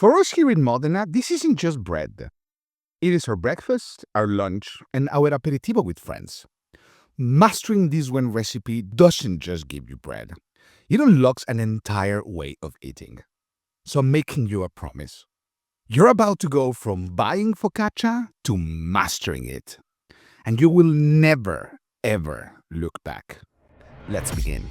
For us here in Modena, this isn't just bread. It is our breakfast, our lunch, and our aperitivo with friends. Mastering this one recipe doesn't just give you bread. It unlocks an entire way of eating. So I'm making you a promise. You're about to go from buying focaccia to mastering it. And you will never, ever look back. Let's begin.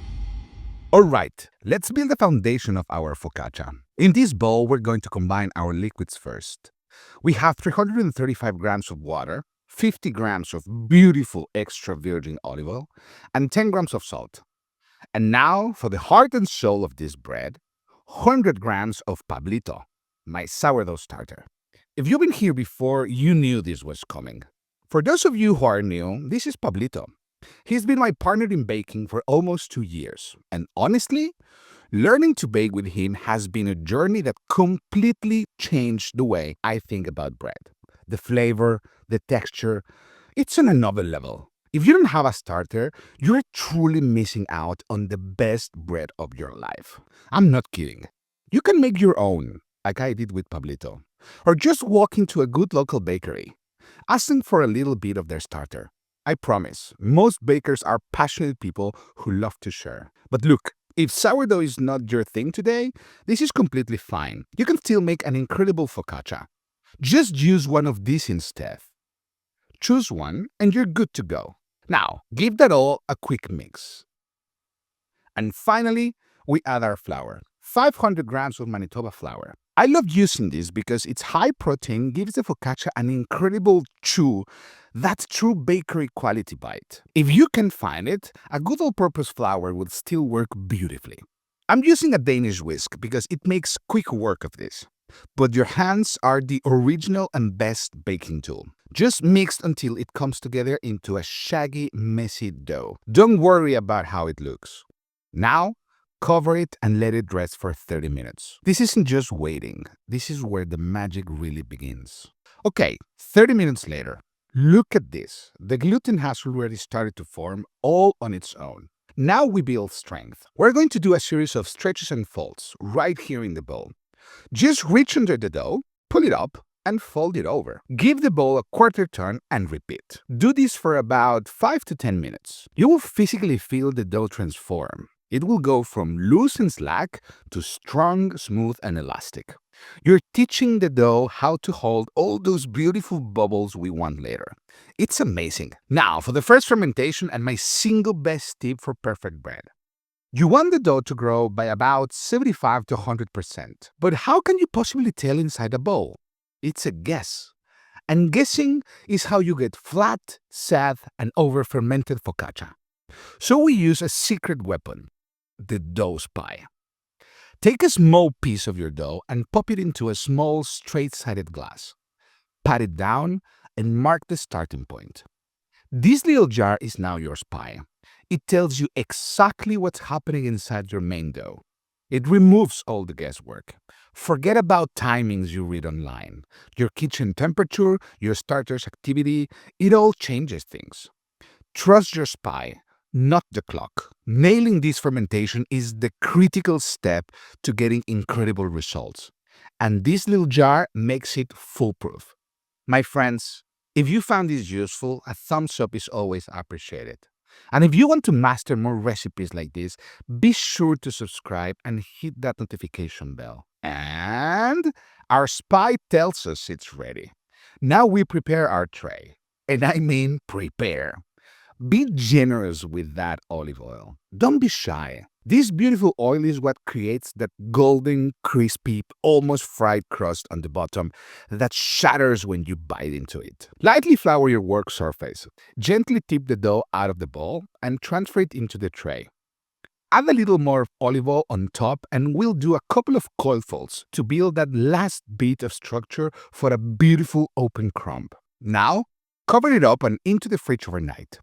All right, let's build the foundation of our focaccia. In this bowl, we're going to combine our liquids first. We have 335 grams of water, 50 grams of beautiful extra virgin olive oil, and 10 grams of salt. And now, for the heart and soul of this bread, 100 grams of Pablito, my sourdough starter. If you've been here before, you knew this was coming. For those of you who are new, this is Pablito. He's been my partner in baking for almost 2 years, and honestly, learning to bake with him has been a journey that completely changed the way I think about bread. The flavor, the texture, it's on another level. If you don't have a starter, you're truly missing out on the best bread of your life. I'm not kidding. You can make your own, like I did with Pablito, or just walk into a good local bakery. Ask them for a little bit of their starter. I promise, most bakers are passionate people who love to share. But look, if sourdough is not your thing today, this is completely fine. You can still make an incredible focaccia. Just use one of these instead. Choose one and you're good to go. Now, give that all a quick mix. And finally, we add our flour. 500 grams of Manitoba flour. I love using this because its high protein gives the focaccia an incredible chew, that true bakery quality bite. If you can find it, a good all-purpose flour will still work beautifully. I'm using a Danish whisk because it makes quick work of this. But your hands are the original and best baking tool. Just mix until it comes together into a shaggy, messy dough. Don't worry about how it looks. Now, cover it and let it rest for 30 minutes. This isn't just waiting. This is where the magic really begins. Okay, 30 minutes later. Look at this. The gluten has already started to form all on its own. Now we build strength. We're going to do a series of stretches and folds right here in the bowl. Just reach under the dough, pull it up, and fold it over. Give the bowl a quarter turn and repeat. Do this for about 5 to 10 minutes. You will physically feel the dough transform. It will go from loose and slack to strong, smooth, and elastic. You're teaching the dough how to hold all those beautiful bubbles we want later. It's amazing. Now, for the first fermentation and my single best tip for perfect bread. You want the dough to grow by about 75 to 100%. But how can you possibly tell inside a bowl? It's a guess. And guessing is how you get flat, sad, and over-fermented focaccia. So we use a secret weapon, the dough spy. Take a small piece of your dough and pop it into a small straight-sided glass. Pat it down and mark the starting point. This little jar is now your spy. It tells you exactly what's happening inside your main dough. It removes all the guesswork. Forget about timings you read online. Your kitchen temperature, your starter's activity, it all changes things. Trust your spy, not the clock. Nailing this fermentation is the critical step to getting incredible results. And this little jar makes it foolproof. My friends, if you found this useful, a thumbs up is always appreciated. And if you want to master more recipes like this, be sure to subscribe and hit that notification bell. And our spy tells us it's ready. Now we prepare our tray. And I mean prepare. Be generous with that olive oil. Don't be shy. This beautiful oil is what creates that golden, crispy, almost fried crust on the bottom that shatters when you bite into it. Lightly flour your work surface. Gently tip the dough out of the bowl and transfer it into the tray. Add a little more olive oil on top and we'll do a couple of coil folds to build that last bit of structure for a beautiful open crumb. Now, cover it up and into the fridge overnight.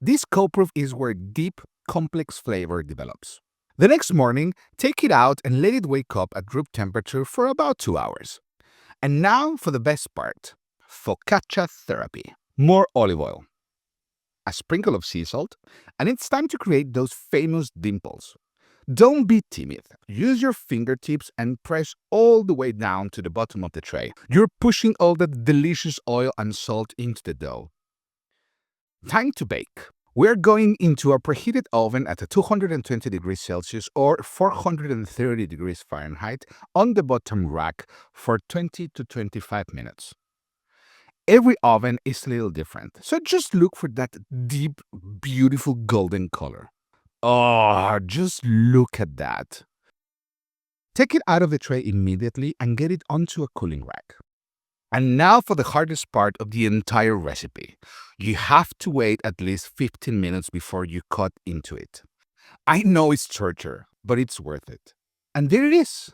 This cold proof is where deep, complex flavor develops. The next morning, take it out and let it wake up at room temperature for about 2 hours. And now for the best part, focaccia therapy. More olive oil, a sprinkle of sea salt, and it's time to create those famous dimples. Don't be timid. Use your fingertips and press all the way down to the bottom of the tray. You're pushing all that delicious oil and salt into the dough. Time to bake. We're going into a preheated oven at 220 degrees Celsius or 430 degrees Fahrenheit on the bottom rack for 20 to 25 minutes. Every oven is a little different, so just look for that deep, beautiful golden color. Oh, just look at that. Take it out of the tray immediately and get it onto a cooling rack. And now for the hardest part of the entire recipe. You have to wait at least 15 minutes before you cut into it. I know it's torture, but it's worth it. And there it is.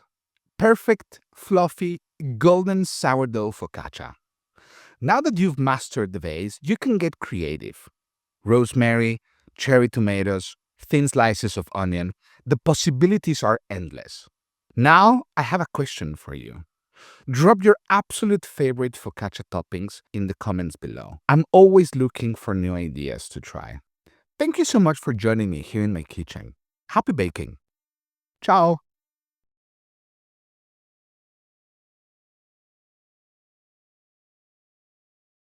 Perfect, fluffy, golden sourdough focaccia. Now that you've mastered the base, you can get creative. Rosemary, cherry tomatoes, thin slices of onion. The possibilities are endless. Now, I have a question for you. Drop your absolute favorite focaccia toppings in the comments below. I'm always looking for new ideas to try. Thank you so much for joining me here in my kitchen. Happy baking! Ciao!